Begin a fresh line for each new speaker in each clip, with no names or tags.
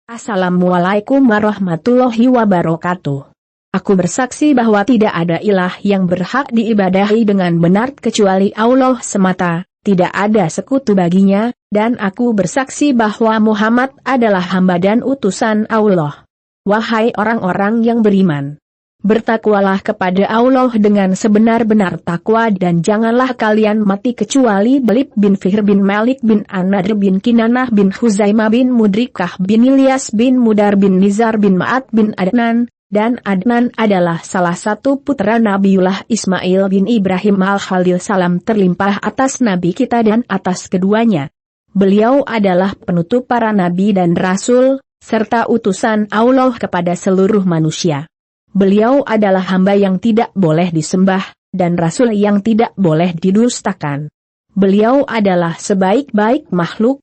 Assalamualaikum warahmatullahi wabarakatuh. Aku bersaksi bahwa tidak ada ilah yang berhak diibadahi dengan benar kecuali Allah semata, tidak ada sekutu baginya, dan aku bersaksi bahwa Muhammad adalah hamba dan utusan Allah. Wahai orang-orang yang beriman, bertakwalah kepada Allah dengan sebenar-benar takwa dan janganlah kalian mati kecuali Dalib bin Fihr bin Malik bin Anadr bin Kinanah bin Huzaimah bin Mudrikah bin Ilyas bin Mudar bin Nizar bin Ma'at bin Adnan, dan Adnan adalah salah satu putra Nabiullah Ismail bin Ibrahim al-Khalil salam terlimpah atas Nabi kita dan atas keduanya. Beliau adalah penutup para nabi dan rasul, serta utusan Allah kepada seluruh manusia. Beliau adalah hamba yang tidak boleh disembah, dan rasul yang tidak boleh didustakan. Beliau adalah sebaik-baik makhluk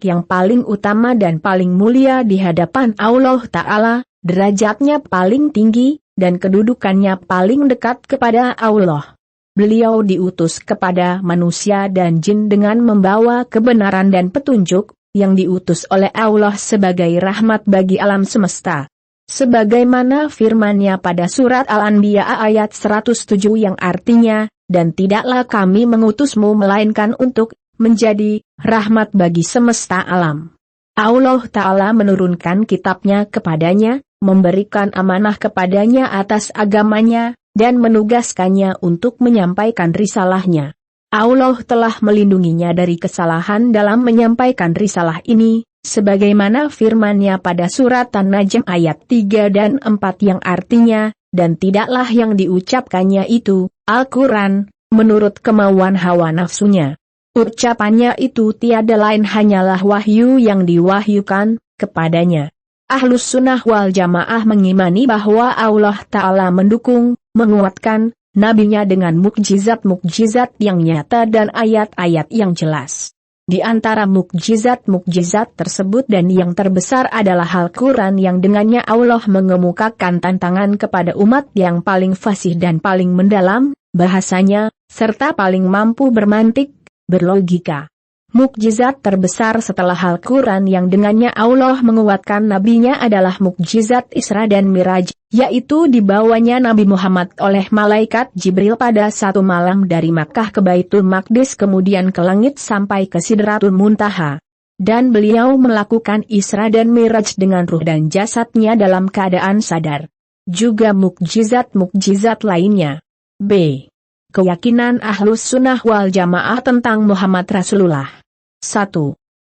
yang paling utama dan paling mulia di hadapan Allah Ta'ala, derajatnya paling tinggi, dan kedudukannya paling dekat kepada Allah. Beliau diutus kepada manusia dan jin dengan membawa kebenaran dan petunjuk, yang diutus oleh Allah sebagai rahmat bagi alam semesta. Sebagaimana firman-Nya pada surat Al-Anbiya ayat 107 yang artinya, dan tidaklah kami mengutusmu melainkan untuk menjadi rahmat bagi semesta alam. Allah Ta'ala menurunkan kitabnya kepadanya, memberikan amanah kepadanya atas agamanya, dan menugaskannya untuk menyampaikan risalahnya. Allah telah melindunginya dari kesalahan dalam menyampaikan risalah ini, sebagaimana firman-Nya pada surat An-Najm ayat 3 dan 4 yang artinya, dan tidaklah yang diucapkannya itu, Al-Quran, menurut kemauan hawa nafsunya. Ucapannya itu tiada lain hanyalah wahyu yang diwahyukan kepadanya. Ahlus Sunnah wal Jamaah mengimani bahwa Allah Ta'ala mendukung, menguatkan nabinya dengan mukjizat-mukjizat yang nyata dan ayat-ayat yang jelas. Di antara mukjizat-mukjizat tersebut dan yang terbesar adalah Al-Quran yang dengannya Allah mengemukakan tantangan kepada umat yang paling fasih dan paling mendalam, bahasanya, serta paling mampu bermantik, berlogika. Mukjizat terbesar setelah Al-Quran yang dengannya Allah menguatkan nabinya adalah mukjizat Isra dan Miraj, yaitu dibawanya Nabi Muhammad oleh malaikat Jibril pada satu malam dari Makkah ke Baitul Maqdis kemudian ke langit sampai ke Sidratul Muntaha. Dan beliau melakukan Isra dan Miraj dengan ruh dan jasadnya dalam keadaan sadar. Juga mukjizat-mukjizat lainnya. B. Keyakinan Ahlus Sunnah wal Jamaah tentang Muhammad Rasulullah. 1.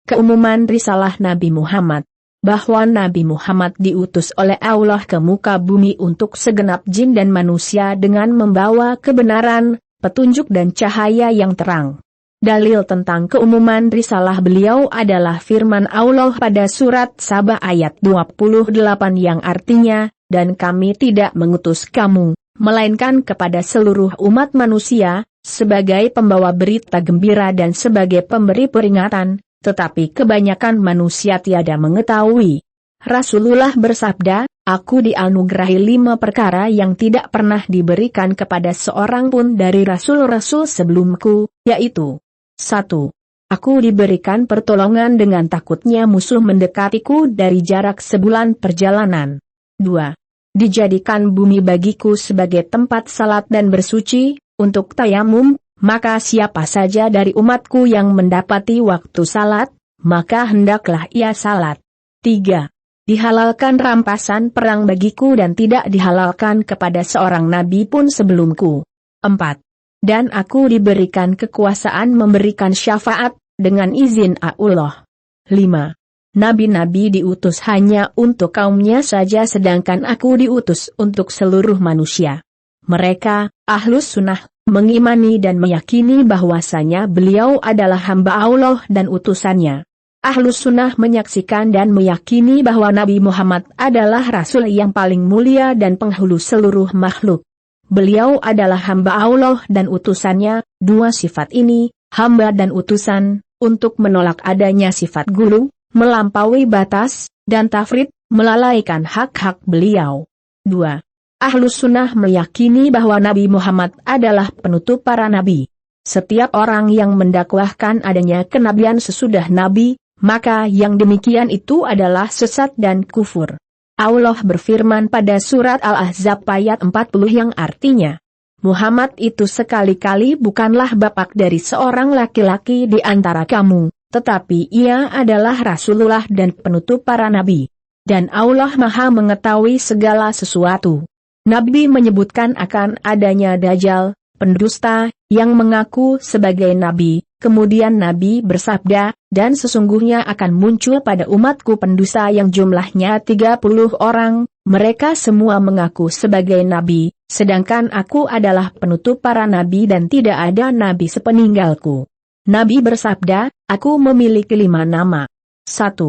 Keumuman risalah Nabi Muhammad. Bahwa Nabi Muhammad diutus oleh Allah ke muka bumi untuk segenap jin dan manusia dengan membawa kebenaran, petunjuk dan cahaya yang terang. Dalil tentang keumuman risalah beliau adalah firman Allah pada surat Saba ayat 28 yang artinya, dan kami tidak mengutus kamu, melainkan kepada seluruh umat manusia, sebagai pembawa berita gembira dan sebagai pemberi peringatan, tetapi kebanyakan manusia tiada mengetahui. Rasulullah bersabda, aku dianugerahi 5 perkara yang tidak pernah diberikan kepada seorang pun dari rasul-rasul sebelumku, yaitu 1. Aku diberikan pertolongan dengan takutnya musuh mendekatiku dari jarak sebulan perjalanan. 2. Dijadikan bumi bagiku sebagai tempat salat dan bersuci, untuk tayamum, maka siapa saja dari umatku yang mendapati waktu salat, maka hendaklah ia salat. 3. Dihalalkan rampasan perang bagiku dan tidak dihalalkan kepada seorang nabi pun sebelumku. 4. Dan aku diberikan kekuasaan memberikan syafaat, dengan izin Allah. 5. Nabi-nabi diutus hanya untuk kaumnya saja sedangkan aku diutus untuk seluruh manusia. Mereka, Ahlus Sunnah, mengimani dan meyakini bahwasanya beliau adalah hamba Allah dan utusannya. Ahlus Sunnah menyaksikan dan meyakini bahwa Nabi Muhammad adalah Rasul yang paling mulia dan penghulu seluruh makhluk. Beliau adalah hamba Allah dan utusannya, 2 sifat ini, hamba dan utusan, untuk menolak adanya sifat gulu, melampaui batas, dan tafrid, melalaikan hak-hak beliau. 2. Ahlus Sunnah meyakini bahwa Nabi Muhammad adalah penutup para nabi. Setiap orang yang mendakwahkan adanya kenabian sesudah Nabi, maka yang demikian itu adalah sesat dan kufur. Allah berfirman pada surat Al-Ahzab ayat 40 yang artinya, Muhammad itu sekali-kali bukanlah bapak dari seorang laki-laki di antara kamu, tetapi ia adalah Rasulullah dan penutup para nabi. Dan Allah Maha mengetahui segala sesuatu. Nabi menyebutkan akan adanya Dajjal, pendusta, yang mengaku sebagai nabi. Kemudian Nabi bersabda, dan sesungguhnya akan muncul pada umatku pendusta yang jumlahnya 30 orang, mereka semua mengaku sebagai nabi, sedangkan aku adalah penutup para nabi dan tidak ada nabi sepeninggalku. Nabi bersabda, aku memiliki 5 nama. 1.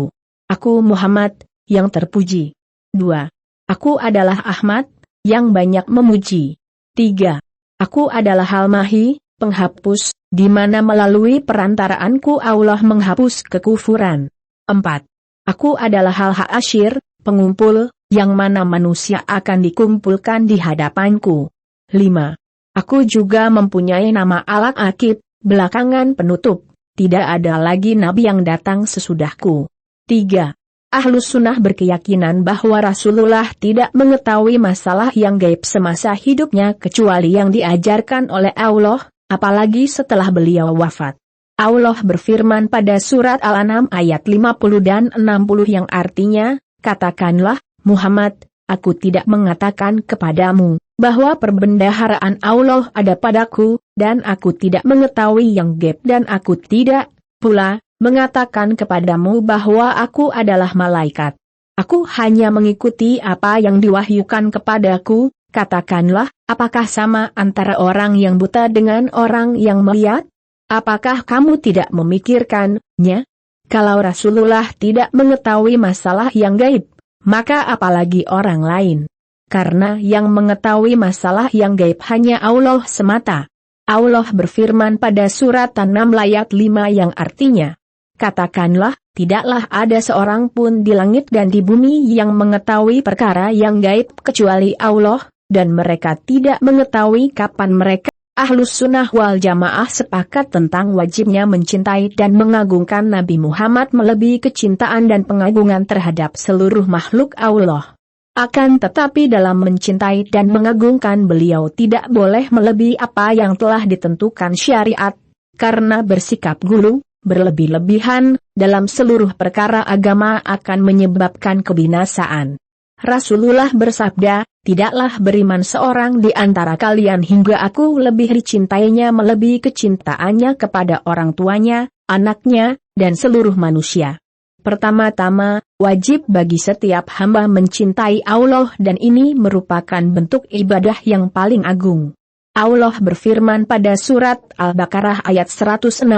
Aku Muhammad, yang terpuji. 2. Aku adalah Ahmad, yang banyak memuji. 3. Aku adalah Al-Mahi, penghapus, di mana melalui perantaraanku Allah menghapus kekufuran. 4. Aku adalah Al-Ha'asyir, pengumpul, yang mana manusia akan dikumpulkan di hadapanku. 5. Aku juga mempunyai nama Al-Aqib, belakangan penutup, tidak ada lagi nabi yang datang sesudahku. 3. Ahlus Sunnah berkeyakinan bahwa Rasulullah tidak mengetahui masalah yang gaib semasa hidupnya kecuali yang diajarkan oleh Allah, apalagi setelah beliau wafat. Allah berfirman pada surat Al-An'am ayat 50 dan 60 yang artinya, katakanlah, Muhammad, aku tidak mengatakan kepadamu, bahwa perbendaharaan Allah ada padaku, dan aku tidak mengetahui yang gaib dan aku tidak, pula, mengatakan kepadamu bahwa aku adalah malaikat. Aku hanya mengikuti apa yang diwahyukan kepadaku. Katakanlah, apakah sama antara orang yang buta dengan orang yang melihat? Apakah kamu tidak memikirkannya? Kalau Rasulullah tidak mengetahui masalah yang gaib, maka apalagi orang lain? Karena yang mengetahui masalah yang gaib hanya Allah semata. Allah berfirman pada surat An-Naml ayat 5 yang artinya, katakanlah, tidaklah ada seorang pun di langit dan di bumi yang mengetahui perkara yang gaib kecuali Allah, dan mereka tidak mengetahui kapan mereka. Ahlus Sunnah wal Jamaah sepakat tentang wajibnya mencintai dan mengagungkan Nabi Muhammad melebihi kecintaan dan pengagungan terhadap seluruh makhluk Allah. Akan tetapi dalam mencintai dan mengagungkan beliau tidak boleh melebihi apa yang telah ditentukan syariat, karena bersikap gulu, berlebih-lebihan, dalam seluruh perkara agama akan menyebabkan kebinasaan. Rasulullah bersabda, tidaklah beriman seorang di antara kalian hingga aku lebih dicintainya melebihi kecintaannya kepada orang tuanya, anaknya, dan seluruh manusia. Pertama-tama, wajib bagi setiap hamba mencintai Allah dan ini merupakan bentuk ibadah yang paling agung. Allah berfirman pada surat Al-Baqarah ayat 165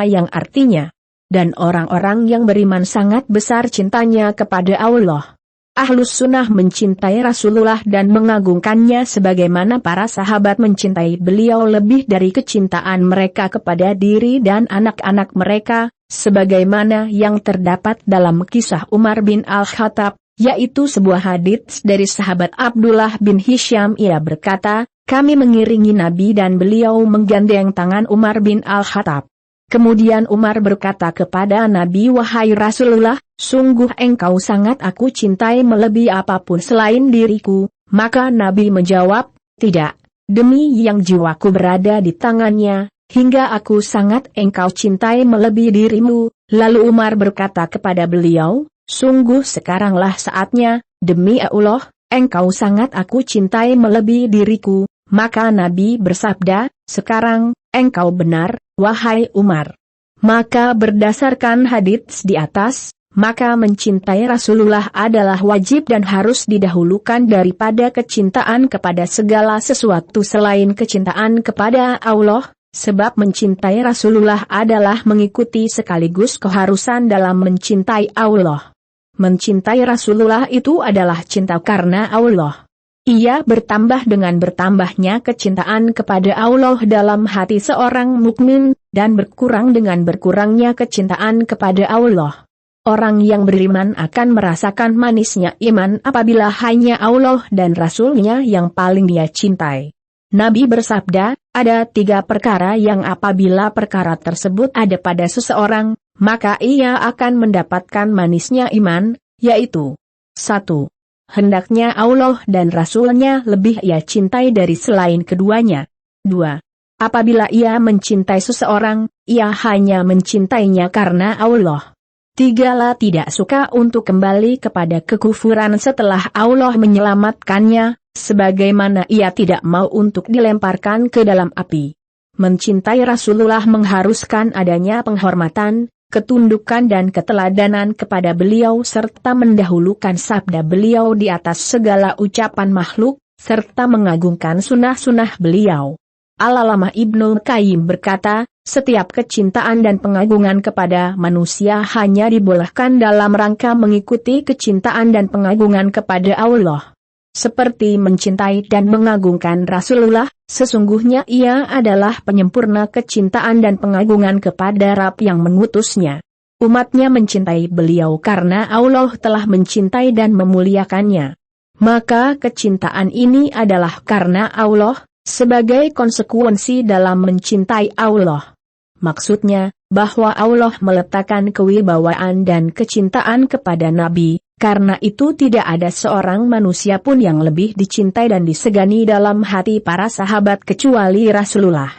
yang artinya, dan orang-orang yang beriman sangat besar cintanya kepada Allah. Ahlus Sunnah mencintai Rasulullah dan mengagungkannya sebagaimana para sahabat mencintai beliau lebih dari kecintaan mereka kepada diri dan anak-anak mereka, sebagaimana yang terdapat dalam kisah Umar bin Al-Khattab, yaitu sebuah hadits dari sahabat Abdullah bin Hisham. Ia berkata, kami mengiringi Nabi dan beliau menggandeng tangan Umar bin Al-Khattab. Kemudian Umar berkata kepada Nabi, wahai Rasulullah, sungguh engkau sangat aku cintai melebihi apapun selain diriku. Maka Nabi menjawab, tidak, demi yang jiwaku berada di tangannya, hingga aku sangat engkau cintai melebihi dirimu. Lalu Umar berkata kepada beliau, sungguh sekaranglah saatnya, demi Allah, engkau sangat aku cintai melebihi diriku. Maka Nabi bersabda, sekarang, engkau benar, wahai Umar. Maka berdasarkan hadits di atas, maka mencintai Rasulullah adalah wajib dan harus didahulukan daripada kecintaan kepada segala sesuatu selain kecintaan kepada Allah, sebab mencintai Rasulullah adalah mengikuti sekaligus keharusan dalam mencintai Allah. Mencintai Rasulullah itu adalah cinta karena Allah. Ia bertambah dengan bertambahnya kecintaan kepada Allah dalam hati seorang mukmin, dan berkurang dengan berkurangnya kecintaan kepada Allah. Orang yang beriman akan merasakan manisnya iman apabila hanya Allah dan Rasul-Nya yang paling dia cintai. Nabi bersabda, ada 3 perkara yang apabila perkara tersebut ada pada seseorang, maka ia akan mendapatkan manisnya iman, yaitu 1. Hendaknya Allah dan Rasul-Nya lebih ia cintai dari selain keduanya. 2. Apabila ia mencintai seseorang, ia hanya mencintainya karena Allah. 3. Tidak suka untuk kembali kepada kekufuran setelah Allah menyelamatkannya, sebagaimana ia tidak mau untuk dilemparkan ke dalam api. Mencintai Rasulullah mengharuskan adanya penghormatan, ketundukan dan keteladanan kepada beliau serta mendahulukan sabda beliau di atas segala ucapan makhluk, serta mengagungkan sunnah-sunnah beliau. Al-Allamah Ibnu Qayyim berkata, setiap kecintaan dan pengagungan kepada manusia hanya dibolehkan dalam rangka mengikuti kecintaan dan pengagungan kepada Allah. Seperti mencintai dan mengagungkan Rasulullah, sesungguhnya ia adalah penyempurna kecintaan dan pengagungan kepada Rabb yang mengutusnya. Umatnya mencintai beliau karena Allah telah mencintai dan memuliakannya. Maka kecintaan ini adalah karena Allah, sebagai konsekuensi dalam mencintai Allah. Maksudnya, bahwa Allah meletakkan kewibawaan dan kecintaan kepada Nabi. Karena itu tidak ada seorang manusia pun yang lebih dicintai dan disegani dalam hati para sahabat kecuali Rasulullah.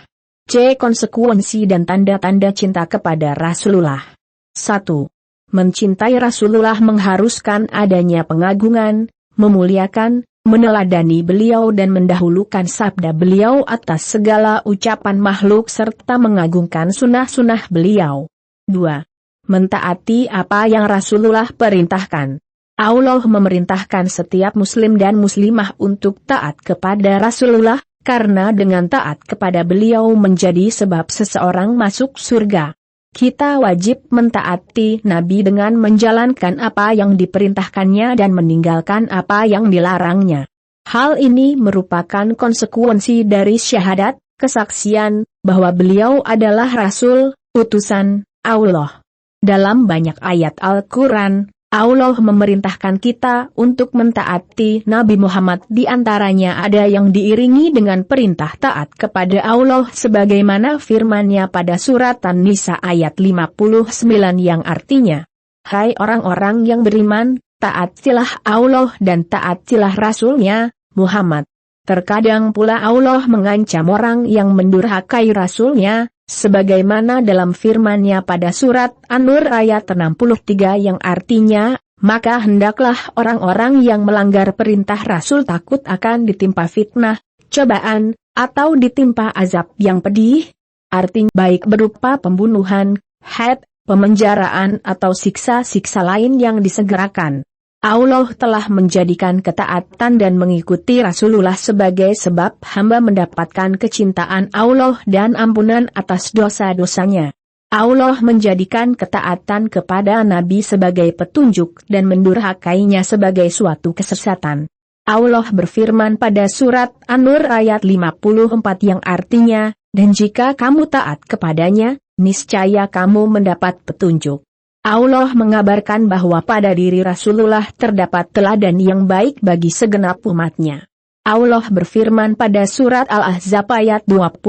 C. Konsekuensi dan tanda-tanda cinta kepada Rasulullah. 1. Mencintai Rasulullah mengharuskan adanya pengagungan, memuliakan, meneladani beliau dan mendahulukan sabda beliau atas segala ucapan makhluk serta mengagungkan sunnah-sunnah beliau. 2. Mentaati apa yang Rasulullah perintahkan. Allah memerintahkan setiap muslim dan muslimah untuk taat kepada Rasulullah, karena dengan taat kepada beliau menjadi sebab seseorang masuk surga. Kita wajib mentaati Nabi dengan menjalankan apa yang diperintahkannya dan meninggalkan apa yang dilarangnya. Hal ini merupakan konsekuensi dari syahadat, kesaksian, bahwa beliau adalah Rasul, utusan Allah. Dalam banyak ayat Al-Quran, Allah memerintahkan kita untuk mentaati Nabi Muhammad, di antaranya ada yang diiringi dengan perintah taat kepada Allah sebagaimana firman-Nya pada surat An-Nisa ayat 59 yang artinya, hai orang-orang yang beriman, taatilah Allah dan taatilah Rasul-Nya, Muhammad. Terkadang pula Allah mengancam orang yang mendurhakai Rasul-Nya, sebagaimana dalam firman-Nya pada surat An-Nur ayat 63 yang artinya, maka hendaklah orang-orang yang melanggar perintah Rasul takut akan ditimpa fitnah, cobaan, atau ditimpa azab yang pedih, artinya baik berupa pembunuhan, had, pemenjaraan atau siksa-siksa lain yang disegerakan. Allah telah menjadikan ketaatan dan mengikuti Rasulullah sebagai sebab hamba mendapatkan kecintaan Allah dan ampunan atas dosa-dosanya. Allah menjadikan ketaatan kepada Nabi sebagai petunjuk dan mendurhakainya sebagai suatu kesesatan. Allah berfirman pada surat An-Nur ayat 54 yang artinya, dan jika kamu taat kepadanya, niscaya kamu mendapat petunjuk. Allah mengabarkan bahwa pada diri Rasulullah terdapat teladan yang baik bagi segenap umatnya. Allah berfirman pada surat Al-Ahzab ayat 21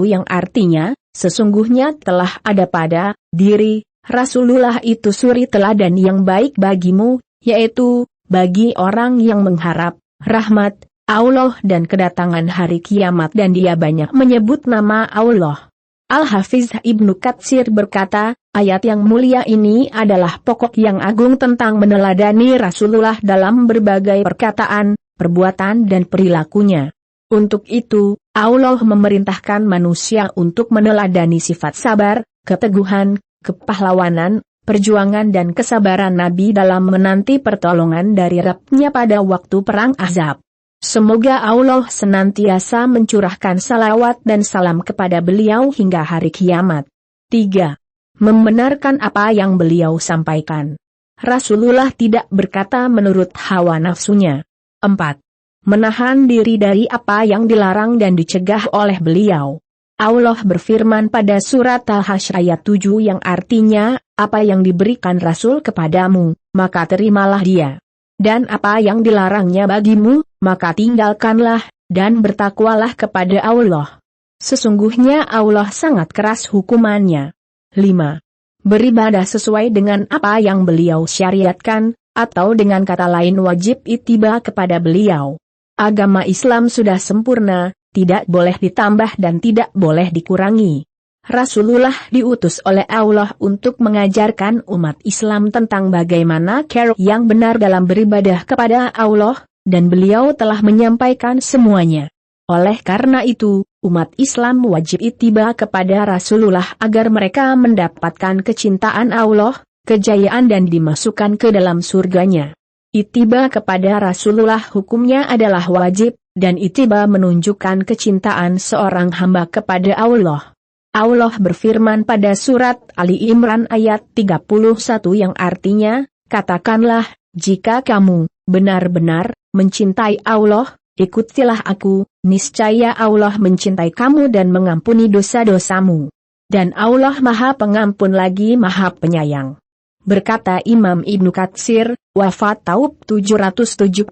yang artinya, sesungguhnya telah ada pada diri Rasulullah itu suri teladan yang baik bagimu, yaitu, bagi orang yang mengharap rahmat Allah dan kedatangan hari kiamat dan dia banyak menyebut nama Allah. Al-Hafiz Ibnu Katsir berkata, ayat yang mulia ini adalah pokok yang agung tentang meneladani Rasulullah dalam berbagai perkataan, perbuatan dan perilakunya. Untuk itu, Allah memerintahkan manusia untuk meneladani sifat sabar, keteguhan, kepahlawanan, perjuangan dan kesabaran Nabi dalam menanti pertolongan dari Rabb-Nya pada waktu Perang Ahzab. Semoga Allah senantiasa mencurahkan salawat dan salam kepada beliau hingga hari kiamat. 3. Membenarkan apa yang beliau sampaikan. Rasulullah tidak berkata menurut hawa nafsunya. 4. Menahan diri dari apa yang dilarang dan dicegah oleh beliau. Allah berfirman pada surat Al-Hasyr ayat 7 yang artinya, apa yang diberikan Rasul kepadamu, maka terimalah dia. Dan apa yang dilarangnya bagimu, maka tinggalkanlah, dan bertakwalah kepada Allah. Sesungguhnya Allah sangat keras hukumannya. 5. beribadah sesuai dengan apa yang beliau syariatkan, atau dengan kata lain wajib ittiba kepada beliau. Agama Islam sudah sempurna, tidak boleh ditambah dan tidak boleh dikurangi. Rasulullah diutus oleh Allah untuk mengajarkan umat Islam tentang bagaimana cara yang benar dalam beribadah kepada Allah, dan beliau telah menyampaikan semuanya. Oleh karena itu, umat Islam wajib ittiba kepada Rasulullah agar mereka mendapatkan kecintaan Allah, kejayaan dan dimasukkan ke dalam surganya. Ittiba kepada Rasulullah hukumnya adalah wajib, dan ittiba menunjukkan kecintaan seorang hamba kepada Allah. Allah berfirman pada surat Ali Imran ayat 31 yang artinya, katakanlah, jika kamu benar-benar mencintai Allah, ikutilah aku, niscaya Allah mencintai kamu dan mengampuni dosa-dosamu. Dan Allah Maha Pengampun lagi Maha Penyayang. Berkata Imam Ibnu Katsir, wafat tahun 774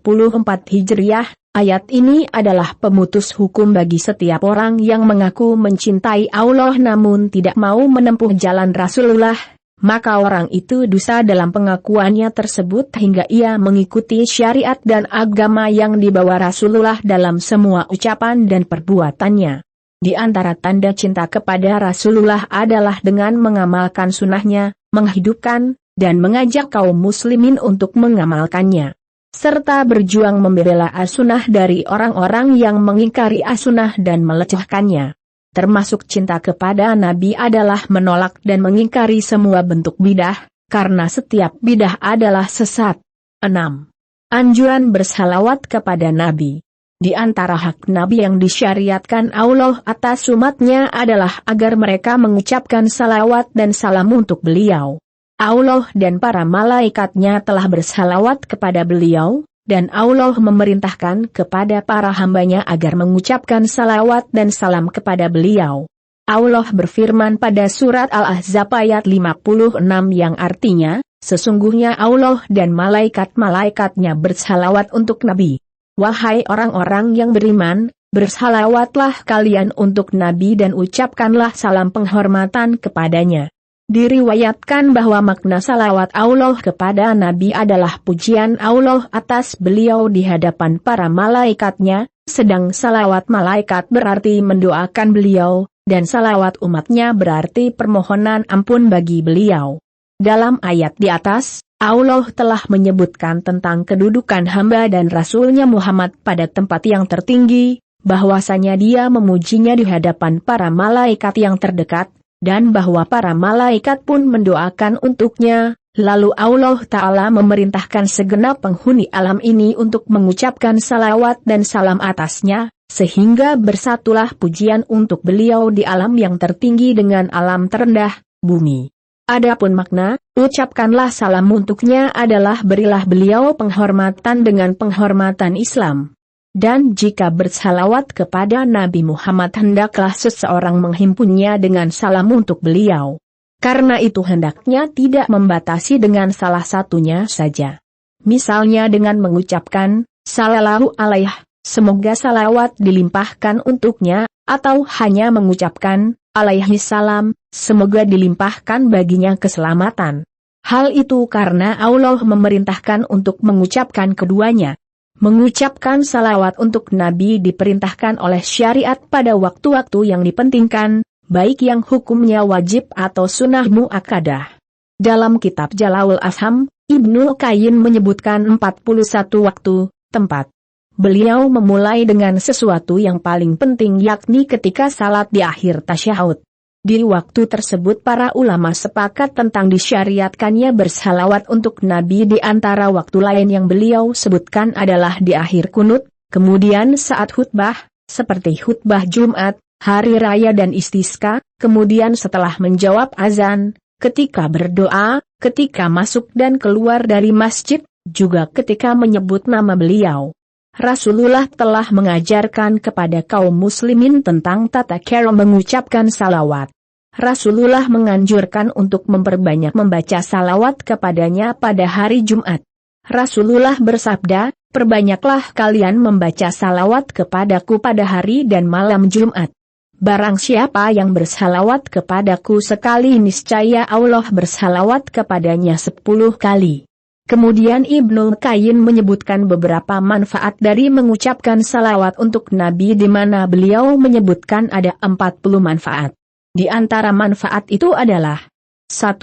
Hijriah, ayat ini adalah pemutus hukum bagi setiap orang yang mengaku mencintai Allah namun tidak mau menempuh jalan Rasulullah, maka orang itu dusta dalam pengakuannya tersebut hingga ia mengikuti syariat dan agama yang dibawa Rasulullah dalam semua ucapan dan perbuatannya. Di antara tanda cinta kepada Rasulullah adalah dengan mengamalkan sunnahnya, menghidupkan, dan mengajak kaum muslimin untuk mengamalkannya. Serta berjuang membela as-sunnah dari orang-orang yang mengingkari as-sunnah dan melecehkannya. Termasuk cinta kepada Nabi adalah menolak dan mengingkari semua bentuk bidah, karena setiap bidah adalah sesat. 6. Anjuran bersalawat kepada Nabi. Di antara hak Nabi yang disyariatkan Allah atas umatnya adalah agar mereka mengucapkan salawat dan salam untuk beliau. Allah dan para malaikatnya telah bersalawat kepada beliau, dan Allah memerintahkan kepada para hambanya agar mengucapkan salawat dan salam kepada beliau. Allah berfirman pada surat Al-Ahzab ayat 56 yang artinya, sesungguhnya Allah dan malaikat-malaikatnya bersalawat untuk Nabi. Wahai orang-orang yang beriman, bersalawatlah kalian untuk Nabi dan ucapkanlah salam penghormatan kepadanya. Diriwayatkan bahwa makna salawat Allah kepada Nabi adalah pujian Allah atas beliau di hadapan para malaikatnya, sedang salawat malaikat berarti mendoakan beliau, dan salawat umatnya berarti permohonan ampun bagi beliau. Dalam ayat di atas, Allah telah menyebutkan tentang kedudukan hamba dan Rasulnya Muhammad pada tempat yang tertinggi, bahwasanya dia memujinya di hadapan para malaikat yang terdekat, dan bahwa para malaikat pun mendoakan untuknya. Lalu Allah Ta'ala memerintahkan segenap penghuni alam ini untuk mengucapkan salawat dan salam atasnya, sehingga bersatulah pujian untuk beliau di alam yang tertinggi dengan alam terendah, bumi. Adapun makna, ucapkanlah salam untuknya adalah berilah beliau penghormatan dengan penghormatan Islam. Dan jika bersalawat kepada Nabi Muhammad hendaklah seseorang menghimpunnya dengan salam untuk beliau. Karena itu hendaknya tidak membatasi dengan salah satunya saja. Misalnya dengan mengucapkan, sallallahu alaih, semoga salawat dilimpahkan untuknya, atau hanya mengucapkan, alaihi salam, semoga dilimpahkan baginya keselamatan. Hal itu karena Allah memerintahkan untuk mengucapkan keduanya. Mengucapkan salawat untuk Nabi diperintahkan oleh syariat pada waktu-waktu yang dipentingkan, baik yang hukumnya wajib atau sunnah muakkadah. Dalam kitab Jalalaul Afham, Ibnul Qayyim menyebutkan 41 waktu, tempat. Beliau memulai dengan sesuatu yang paling penting yakni ketika salat di akhir tasyahud. Di waktu tersebut para ulama sepakat tentang disyariatkannya bersalawat untuk Nabi di antara waktu lain yang beliau sebutkan adalah di akhir kunut, kemudian saat khutbah, seperti khutbah Jumat, hari raya dan istisqa, kemudian setelah menjawab azan, ketika berdoa, ketika masuk dan keluar dari masjid, juga ketika menyebut nama beliau. Rasulullah telah mengajarkan kepada kaum muslimin tentang tata cara mengucapkan salawat. Rasulullah menganjurkan untuk memperbanyak membaca salawat kepadanya pada hari Jumat. Rasulullah bersabda, perbanyaklah kalian membaca salawat kepadaku pada hari dan malam Jumat. barang siapa yang bersalawat kepadaku sekali niscaya Allah bersalawat kepadanya 10 kali. Kemudian Ibnu Qayyim menyebutkan beberapa manfaat dari mengucapkan salawat untuk Nabi di mana beliau menyebutkan ada 40 manfaat. Di antara manfaat itu adalah 1.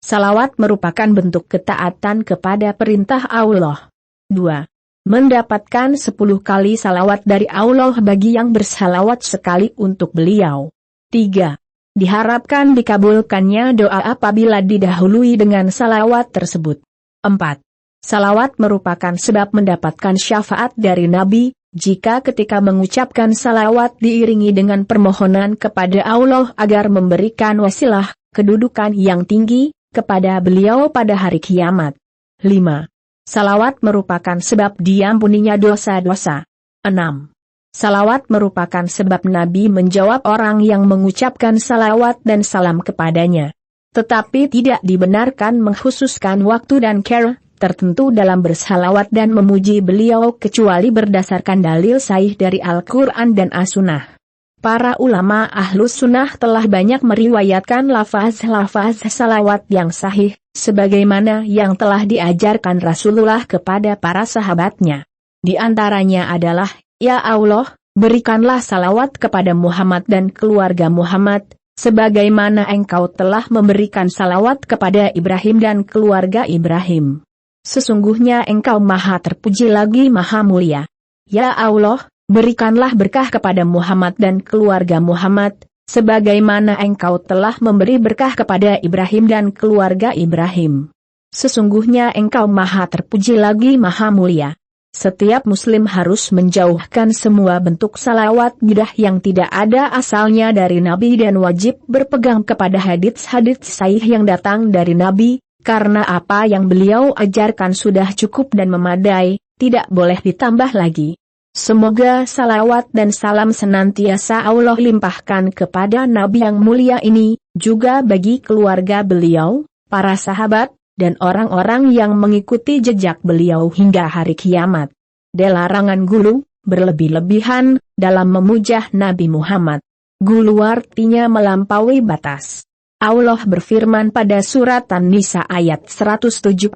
Salawat merupakan bentuk ketaatan kepada perintah Allah. 2. Mendapatkan 10 kali salawat dari Allah bagi yang bersalawat sekali untuk beliau. 3. Diharapkan dikabulkannya doa apabila didahului dengan salawat tersebut. 4. Salawat merupakan sebab mendapatkan syafaat dari Nabi, jika ketika mengucapkan salawat diiringi dengan permohonan kepada Allah agar memberikan wasilah, kedudukan yang tinggi, kepada beliau pada hari kiamat. 5. Salawat merupakan sebab diampuninya dosa-dosa. 6. Salawat merupakan sebab Nabi menjawab orang yang mengucapkan salawat dan salam kepadanya. Tetapi tidak dibenarkan mengkhususkan waktu dan cara tertentu dalam bersalawat dan memuji beliau kecuali berdasarkan dalil sahih dari Al-Quran dan As-Sunnah. Para ulama Ahlus Sunnah telah banyak meriwayatkan lafaz-lafaz salawat yang sahih, sebagaimana yang telah diajarkan Rasulullah kepada para sahabatnya. Di antaranya adalah, Ya Allah, berikanlah salawat kepada Muhammad dan keluarga Muhammad, sebagaimana Engkau telah memberikan salawat kepada Ibrahim dan keluarga Ibrahim. Sesungguhnya Engkau maha terpuji lagi maha mulia. Ya Allah, berikanlah berkah kepada Muhammad dan keluarga Muhammad, sebagaimana Engkau telah memberi berkah kepada Ibrahim dan keluarga Ibrahim. Sesungguhnya Engkau maha terpuji lagi maha mulia. Setiap muslim harus menjauhkan semua bentuk salawat bidah yang tidak ada asalnya dari Nabi dan wajib berpegang kepada hadits-hadits sahih yang datang dari Nabi, karena apa yang beliau ajarkan sudah cukup dan memadai, tidak boleh ditambah lagi. Semoga salawat dan salam senantiasa Allah limpahkan kepada Nabi yang mulia ini, juga bagi keluarga beliau, para sahabat, dan orang-orang yang mengikuti jejak beliau hingga hari kiamat. Larangan gulu, berlebih-lebihan, dalam memujah Nabi Muhammad. Gulu artinya melampaui batas. Allah berfirman pada surat An-Nisa ayat 171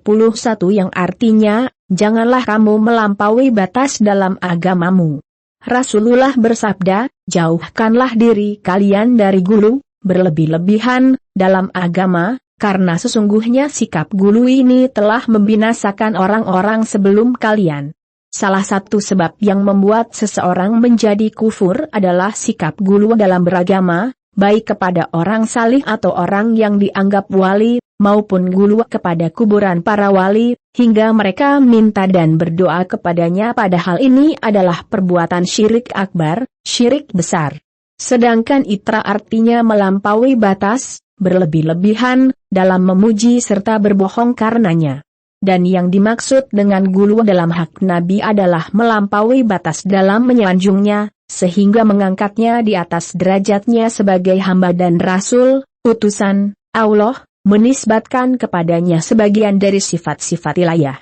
yang artinya, janganlah kamu melampaui batas dalam agamamu. Rasulullah bersabda, jauhkanlah diri kalian dari gulu, berlebih-lebihan, dalam agama, karena sesungguhnya sikap gulu ini telah membinasakan orang-orang sebelum kalian. Salah satu sebab yang membuat seseorang menjadi kufur adalah sikap gulu dalam beragama, baik kepada orang salih atau orang yang dianggap wali, maupun gulu kepada kuburan para wali, hingga mereka minta dan berdoa kepadanya padahal ini adalah perbuatan syirik akbar, syirik besar. Sedangkan itra artinya melampaui batas, berlebih-lebihan, dalam memuji serta berbohong karenanya. Dan yang dimaksud dengan gulu dalam hak Nabi adalah melampaui batas dalam menyanjungnya, sehingga mengangkatnya di atas derajatnya sebagai hamba dan rasul, utusan Allah, menisbatkan kepadanya sebagian dari sifat-sifat ilahiyah.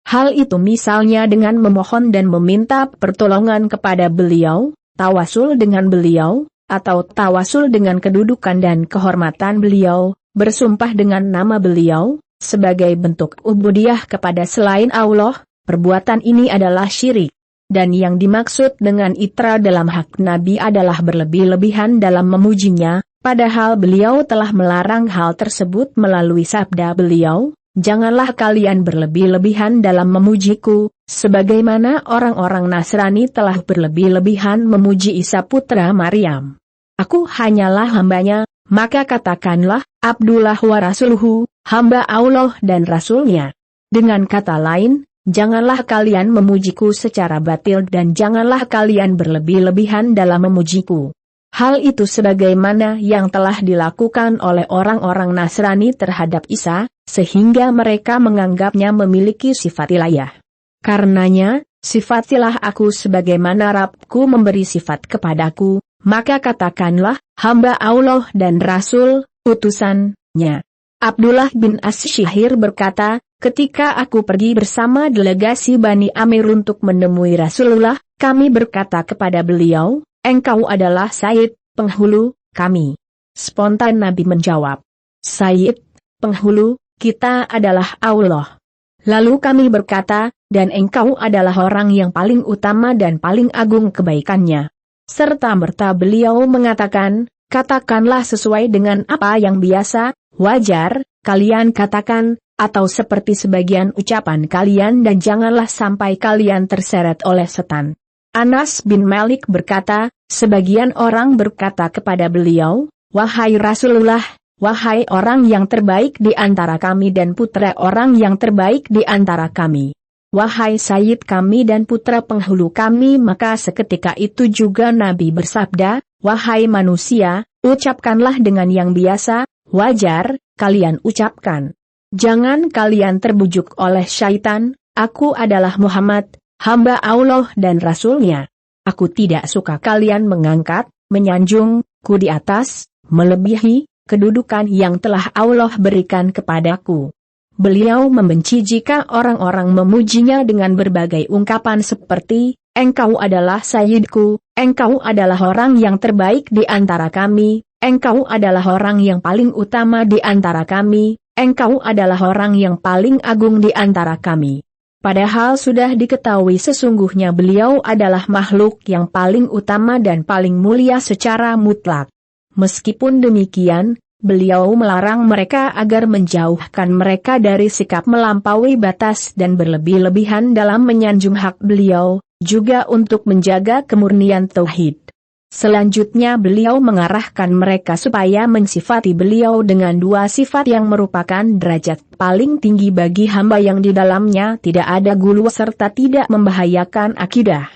Hal itu misalnya dengan memohon dan meminta pertolongan kepada beliau, tawasul dengan beliau, atau tawasul dengan kedudukan dan kehormatan beliau, bersumpah dengan nama beliau, sebagai bentuk ubudiyah kepada selain Allah, perbuatan ini adalah syirik. Dan yang dimaksud dengan itra dalam hak Nabi adalah berlebih-lebihan dalam memujinya, padahal beliau telah melarang hal tersebut melalui sabda beliau, janganlah kalian berlebih-lebihan dalam memujiku, sebagaimana orang-orang Nasrani telah berlebih-lebihan memuji Isa putra Maryam. Aku hanyalah hambanya, maka katakanlah, Abdullah wa Rasuluhu, hamba Allah dan Rasulnya. Dengan kata lain, janganlah kalian memujiku secara batil dan janganlah kalian berlebih-lebihan dalam memujiku. Hal itu sebagaimana yang telah dilakukan oleh orang-orang Nasrani terhadap Isa, sehingga mereka menganggapnya memiliki sifat ilahiyah. Karenanya, sifatilah aku sebagaimana Rabbku memberi sifat kepadaku, maka katakanlah, hamba Allah dan Rasul, utusannya. Abdullah bin As-Syahir berkata, ketika aku pergi bersama delegasi Bani Amir untuk menemui Rasulullah, kami berkata kepada beliau, engkau adalah Sayyid, penghulu, kami. Spontan Nabi menjawab. Sayyid, penghulu, kita adalah Allah. Lalu kami berkata, dan engkau adalah orang yang paling utama dan paling agung kebaikannya. Serta-merta beliau mengatakan, katakanlah sesuai dengan apa yang biasa, wajar, kalian katakan, atau seperti sebagian ucapan kalian dan janganlah sampai kalian terseret oleh setan. Anas bin Malik berkata, sebagian orang berkata kepada beliau, wahai Rasulullah, wahai orang yang terbaik di antara kami dan putra orang yang terbaik di antara kami. Wahai Sayyid kami dan putra penghulu kami, maka seketika itu juga Nabi bersabda, wahai manusia, ucapkanlah dengan yang biasa, wajar, kalian ucapkan. Jangan kalian terbujuk oleh syaitan, aku adalah Muhammad, hamba Allah dan Rasul-Nya. Aku tidak suka kalian mengangkat, menyanjung, ku di atas, melebihi, kedudukan yang telah Allah berikan kepadaku. Beliau membenci jika orang-orang memujinya dengan berbagai ungkapan seperti, engkau adalah Sayyidku, engkau adalah orang yang terbaik di antara kami, engkau adalah orang yang paling utama di antara kami, engkau adalah orang yang paling agung di antara kami. Padahal sudah diketahui sesungguhnya beliau adalah makhluk yang paling utama dan paling mulia secara mutlak. Meskipun demikian, beliau melarang mereka agar menjauhkan mereka dari sikap melampaui batas dan berlebih-lebihan dalam menyanjung hak beliau, juga untuk menjaga kemurnian tauhid. Selanjutnya beliau mengarahkan mereka supaya mensifati beliau dengan dua sifat yang merupakan derajat paling tinggi bagi hamba yang di dalamnya tidak ada gulu serta tidak membahayakan akidah.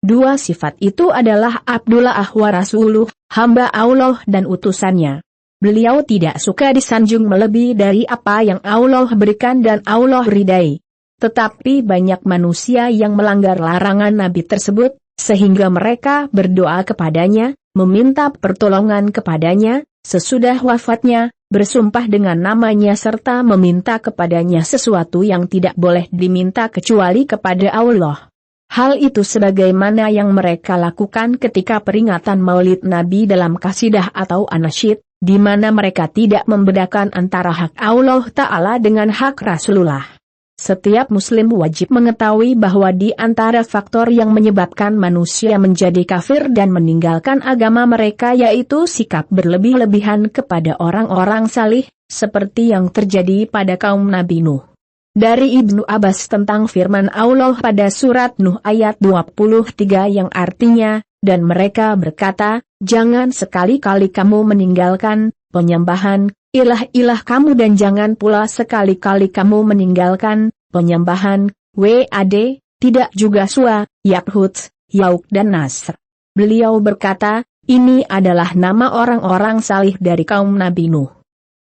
Dua sifat itu adalah Abdullah wa Rasuluh, hamba Allah dan utusannya. Beliau tidak suka disanjung melebihi dari apa yang Allah berikan dan Allah ridai. Tetapi banyak manusia yang melanggar larangan Nabi tersebut, sehingga mereka berdoa kepadanya, meminta pertolongan kepadanya, sesudah wafatnya, bersumpah dengan namanya serta meminta kepadanya sesuatu yang tidak boleh diminta kecuali kepada Allah. Hal itu sebagaimana yang mereka lakukan ketika peringatan Maulid Nabi dalam kasidah atau anasyid, di mana mereka tidak membedakan antara hak Allah Ta'ala dengan hak Rasulullah. Setiap muslim wajib mengetahui bahwa di antara faktor yang menyebabkan manusia menjadi kafir dan meninggalkan agama mereka yaitu sikap berlebih-lebihan kepada orang-orang salih, seperti yang terjadi pada kaum Nabi Nuh. Dari Ibnu Abbas tentang firman Allah pada surat Nuh ayat 23 yang artinya, dan mereka berkata, jangan sekali-kali kamu meninggalkan penyembahan ilah-ilah kamu dan jangan pula sekali-kali kamu meninggalkan penyembahan Wad, tidak juga Suwa, Yaphut, Yauk dan Nasr. Beliau berkata, ini adalah nama orang-orang salih dari kaum Nabi Nuh.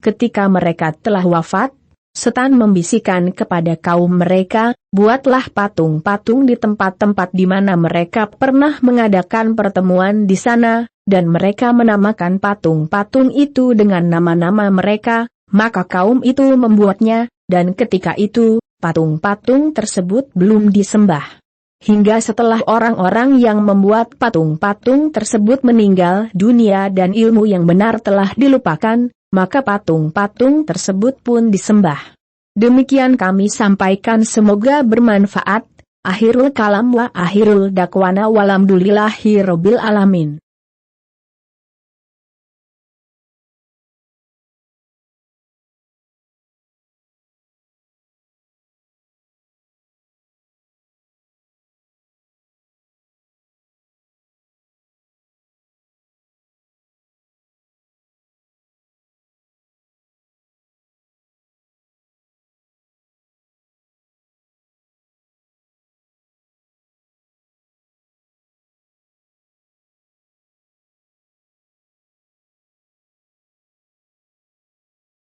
Ketika mereka telah wafat, setan membisikkan kepada kaum mereka, buatlah patung-patung di tempat-tempat di mana mereka pernah mengadakan pertemuan di sana, dan mereka menamakan patung-patung itu dengan nama-nama mereka, maka kaum itu membuatnya, dan ketika itu, patung-patung tersebut belum disembah. Hingga setelah orang-orang yang membuat patung-patung tersebut meninggal dunia dan ilmu yang benar telah dilupakan, maka patung-patung tersebut pun disembah. Demikian kami sampaikan, semoga bermanfaat. Akhirul kalam wa akhirul dakwana walhamdulillahi rabbil alamin.